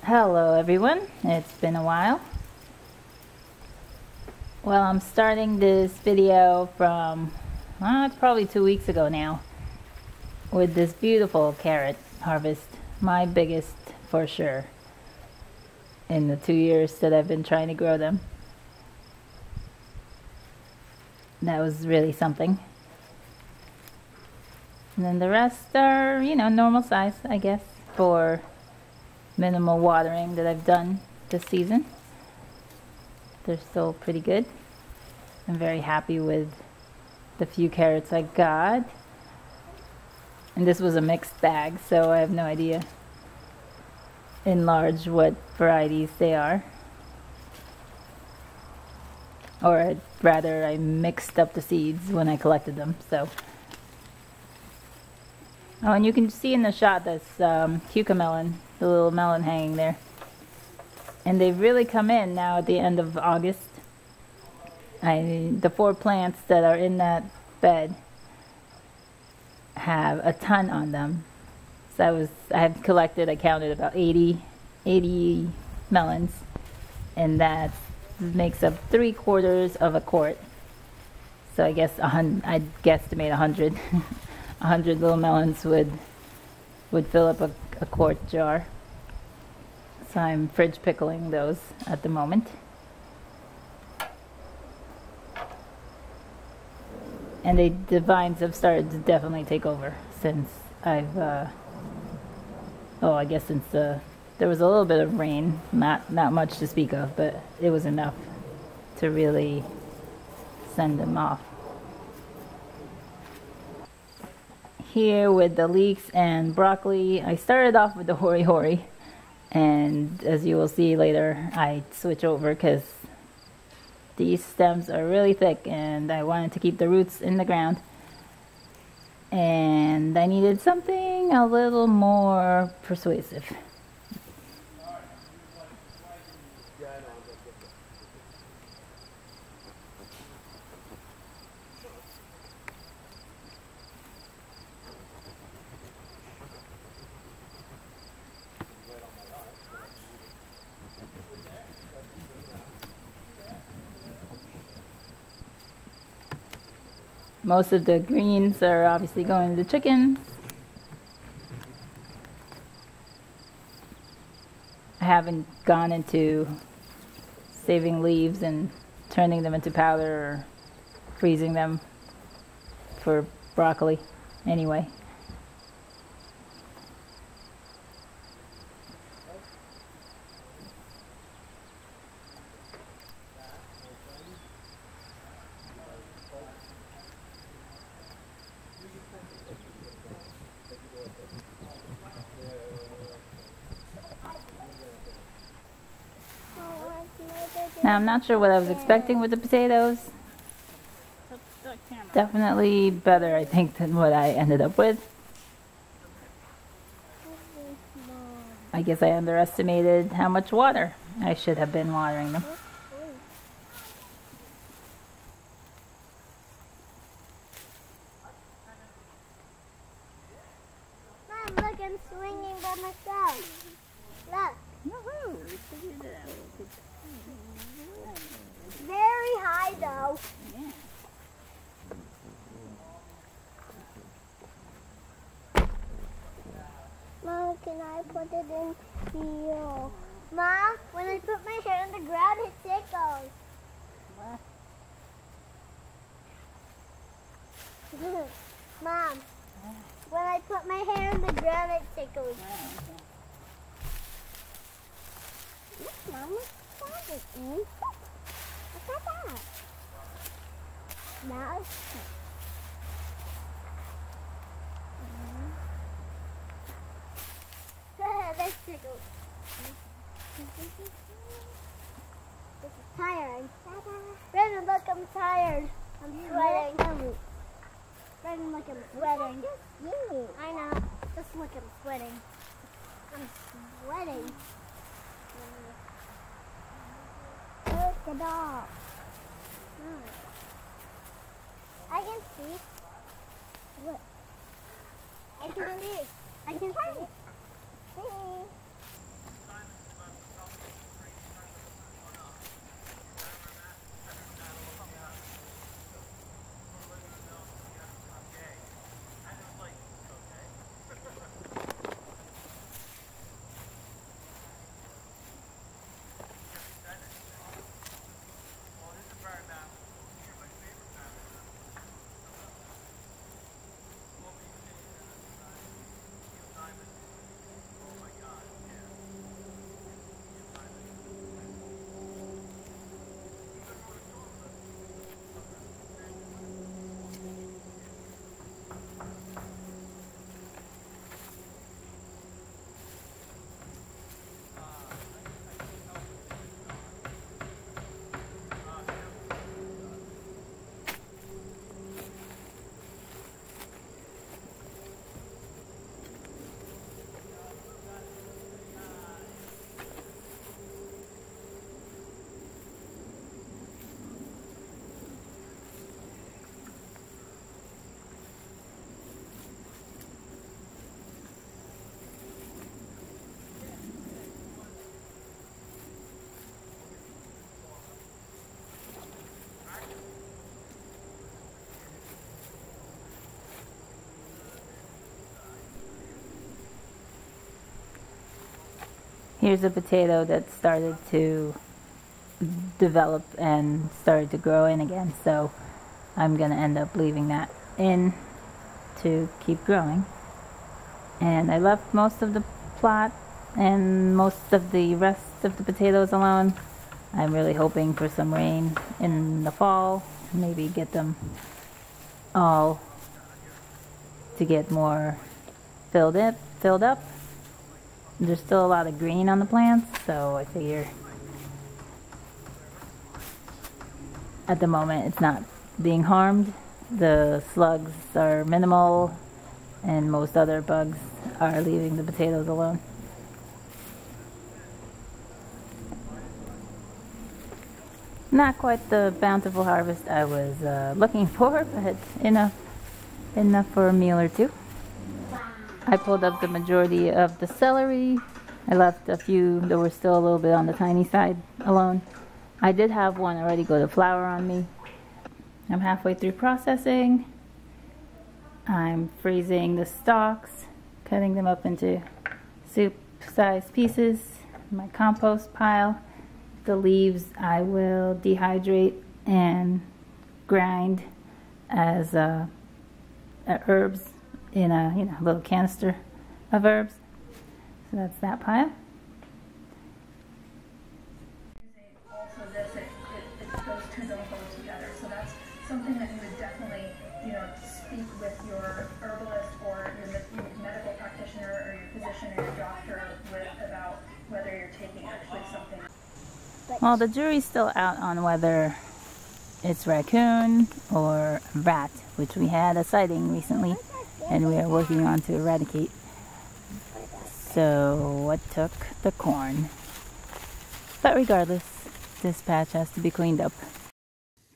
Hello everyone, it's been a while. Well, I'm starting this video from it's probably 2 weeks ago now with this beautiful carrot harvest, my biggest for sure in the 2 years that I've been trying to grow them. That was really something. And then the rest are, normal size, I guess, for minimal watering that I've done this season. They're still pretty good. I'm very happy with the few carrots I got. And this was a mixed bag, so I have no idea in large what varieties they are. Or rather, I mixed up the seeds when I collected them, so. Oh, and you can see in the shot this cucamelon, the little melon hanging there. And they've really come in now at the end of August. The 4 plants that are in that bed have a ton on them. So I have collected, I counted about 80 melons. And that makes up 3/4 of a quart. So I guess I'd guesstimate 100. 100 little melons would fill up a quart jar. So I'm fridge pickling those at the moment. And the vines have started to definitely take over since I've, I guess since there was a little bit of rain, not much to speak of, but it was enough to really send them off. Here with the leeks and broccoli, I started off with the hori hori, and as you will see later, I switch over because these stems are really thick and I wanted to keep the roots in the ground, and I needed something a little more persuasive. Most of the greens are obviously going to the chickens. I haven't gone into saving leaves and turning them into powder or freezing them for broccoli anyway. Now, I'm not sure what I was expecting with the potatoes. Definitely better, I think, than what I ended up with. I guess I underestimated how much water I should have been watering them. Mom, look, I'm swinging by myself. Look. Very high though. Yeah. Mom, can I put it in here? Mom, when I put my hair on the ground, it tickles. What? Mom, when I put my hair on the ground, it tickles. Look, Mom, what's that? Look at that. Now it's that's tickles. This is tiring. Brandon, look, I'm tired. I'm sweating. Brandon, look, I'm sweating. I know. Just look, I'm sweating. I'm sweating. Look at that. I can see. Look. I can see. I can see. Here's a potato that started to develop and started to grow in again, so I'm gonna end up leaving that in to keep growing. And I left most of the plot and most of the rest of the potatoes alone. I'm really hoping for some rain in the fall, maybe get them all to get more filled up. There's still a lot of green on the plants, so I figure at the moment it's not being harmed. The slugs are minimal and most other bugs are leaving the potatoes alone. Not quite the bountiful harvest I was looking for, but enough for a meal or two. I pulled up the majority of the celery. I left a few that were still a little bit on the tiny side alone. I did have one already go to flower on me. I'm halfway through processing. I'm freezing the stalks, cutting them up into soup-sized pieces. My compost pile. The leaves I will dehydrate and grind as herbs in a little canister of herbs. So that's that pile. Also this, those two don't go together. So that's something that you would definitely, speak with your herbalist or your medical practitioner or your physician or your doctor with about whether you're taking actually something. Well, the jury's still out on whether it's raccoon or rat, which we had a sighting recently and we are working on to eradicate. So what took the corn? But regardless, this patch has to be cleaned up.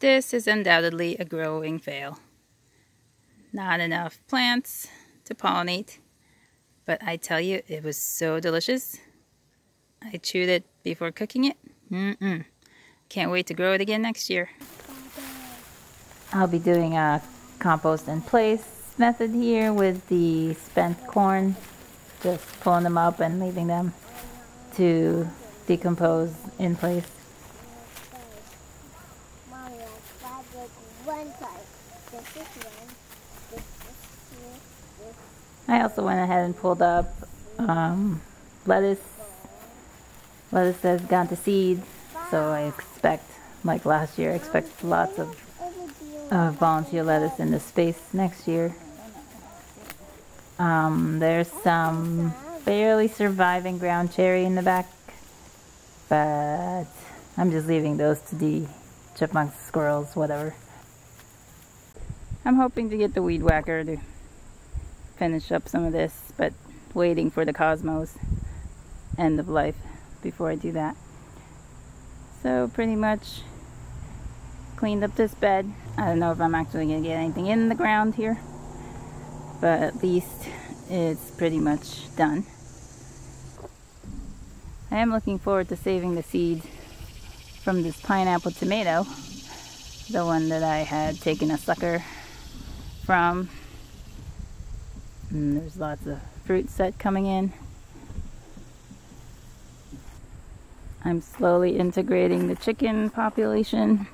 This is undoubtedly a growing fail. Not enough plants to pollinate, but I tell you, it was so delicious. I chewed it before cooking it. Can't wait to grow it again next year. I'll be doing a compost in place method here with the spent corn. Just pulling them up and leaving them to decompose in place. Mommy, one side. This is one. This is two. I also went ahead and pulled up lettuce. Lettuce has gone to seed, so I expect, like last year, I expect lots of volunteer lettuce in this space next year. There's some barely surviving ground cherry in the back, but I'm just leaving those to the chipmunks, squirrels, whatever. I'm hoping to get the weed whacker to finish up some of this, but waiting for the cosmos end of life before I do that. So pretty much cleaned up this bed. I don't know if I'm actually going to get anything in the ground here, but at least it's pretty much done. I am looking forward to saving the seed from this pineapple tomato, the one that I had taken a sucker from. And there's lots of fruit set coming in. I'm slowly integrating the chicken population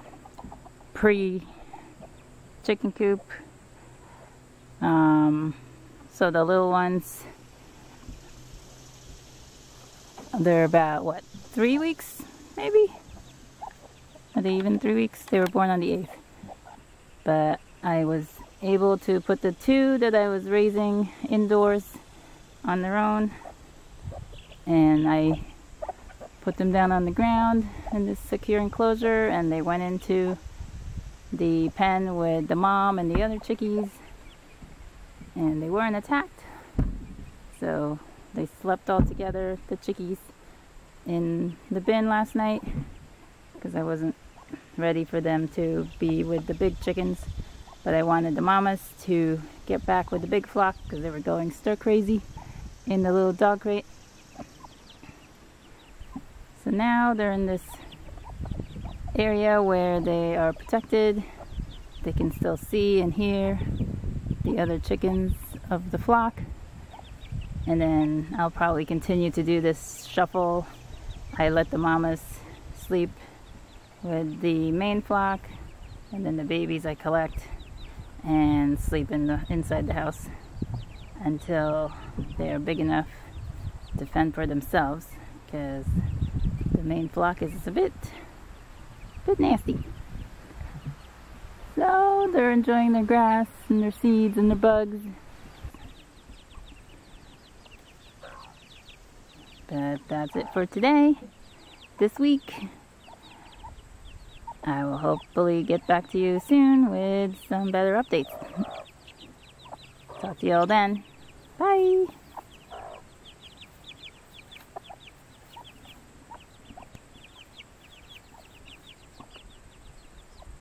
pre-chicken coop. So the little ones, they're about, what, 3 weeks maybe? Are they even 3 weeks? They were born on the 8th. But I was able to put the two that I was raising indoors on their own, and I put them down on the ground in this secure enclosure, and they went into the pen with the mom and the other chickies, and they weren't attacked. So they slept all together, the chickies, in the bin last night because I wasn't ready for them to be with the big chickens, but I wanted the mamas to get back with the big flock because they were going stir crazy in the little dog crate. So now they're in this area where they are protected. They can still see and hear the other chickens of the flock. And then I'll probably continue to do this shuffle. I let the mamas sleep with the main flock, and then the babies I collect and sleep inside the house until they're big enough to fend for themselves, because the main flock is a bit nasty. So they're enjoying their grass and their seeds and their bugs. But that's it for today, this week. I will hopefully get back to you soon with some better updates. Talk to you all then. Bye!